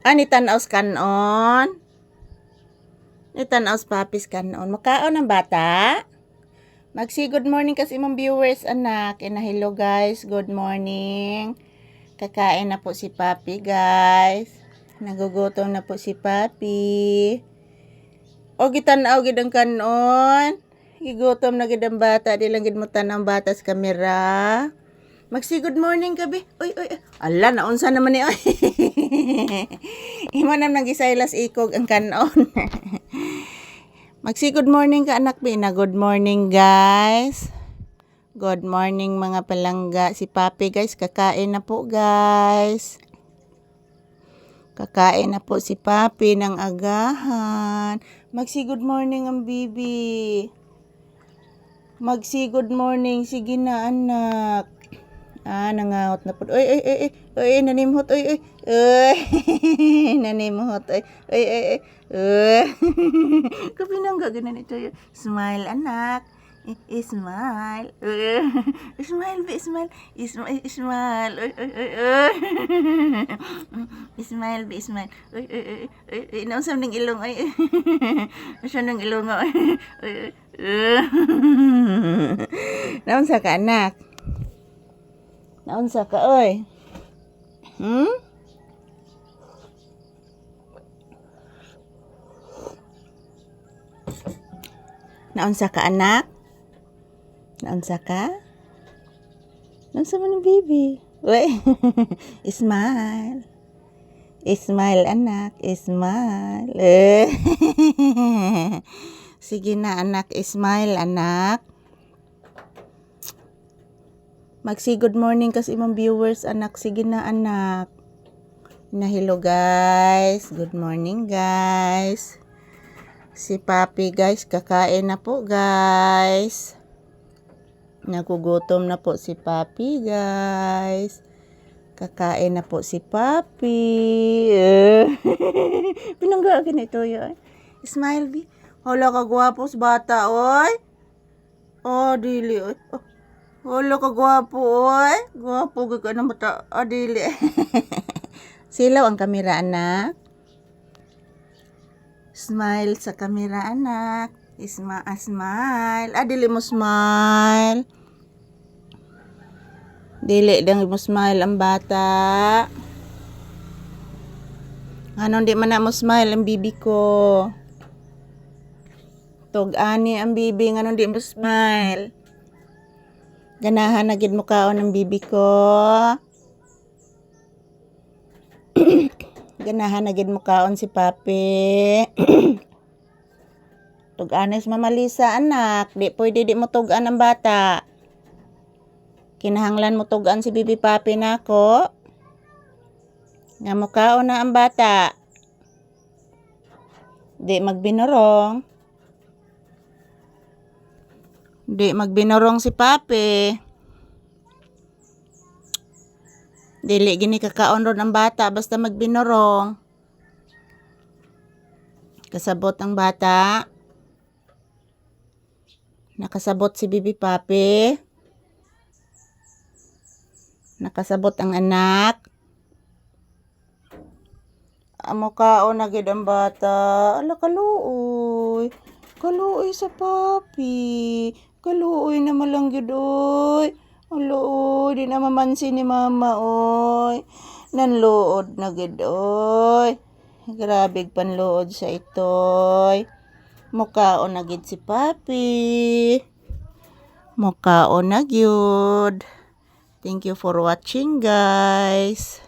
Ani tanaos kanon. Ni tanaos papis kanon. Makaon ang bata. Magsi good morning kas imong viewers anak. Hello guys, good morning. Kakain na po si Papi guys. Nagugutom na po si Papi. O gitanaw gid ang kanon. Gigutom na gid ang bata, di lang gid mo tanang bata sa kamera. Magsi good morning gabi. Oy. Ala naunsa naman ni oy. Imo nam nagisaylas ikog ang kanon. Magsi good morning ka anak Bina. Good morning guys. Good morning mga palangga. Si Papi guys kakain na po guys. Kakain na po si Papi ng agahan. Magsi good morning ang bibi. Magsi good morning. Sige na anak. Nangaot na po. Oy, nanimhot. Oy. Nanimhot. Oy. Kapinangga ganan ito. Smile anak. Smile. Smile, be, smile. Smile. Oy. Smile, be, smile. Oy. Nausam ng ilong. Oy. Nausam ng ilong. Oy. Naunsa ka anak? Naunsa ka oy? Naunsa ka anak? Naunsa ka? Naunsa man ang baby? Uy. Smile. Smile anak, smile. Sige na anak, smile anak. Magsi good morning kasi imong viewers anak. Sige na anak. Hello guys. Good morning guys. Si Papi guys kakain na po guys. Nagugutom na po si Papi guys. Kakain na po si Papi. Pinangga ganito yun. Smile bi. Hala ka gwapo sa bata oy. Dili oy. Hala ka gwapo oy. Gwapo ka na mata. Dili. Silaw ang kamera anak. Smile sa kamera anak. Smile. Dili mo smile. Dili lang mo smile ang bata. Anong di man na mo smile ang bibi ko. Tug-ani ang bibi nga nung di mo smile. Ganahan na gid mo kaon ang bibi ko. Ganahan na gid mo kaon si Papi. Tug-anis mamalisa anak. Di pwede di mo tug-an ang bata. Kinahanglan mo tug-an si bibi Papi nako. Nga mo kaon na ang bata. Di magbinorong. Di magbinorong si Papi. Dili gini kakaon ron ang bata basta magbinorong. Kasabot ang bata. Nakasabot si bibi Papi. Nakasabot ang anak. Amo kaon na gid ang bata. Ala kaluoy. Kaluoy sa Papi. Kaluoy na malang gid oy. Alo, di na mamansin ni mama oy. Nanluod na gid oy. Grabe panluod sa itoy. Mukaon na gid si Papi. Mukaon na gyud. Thank you for watching guys.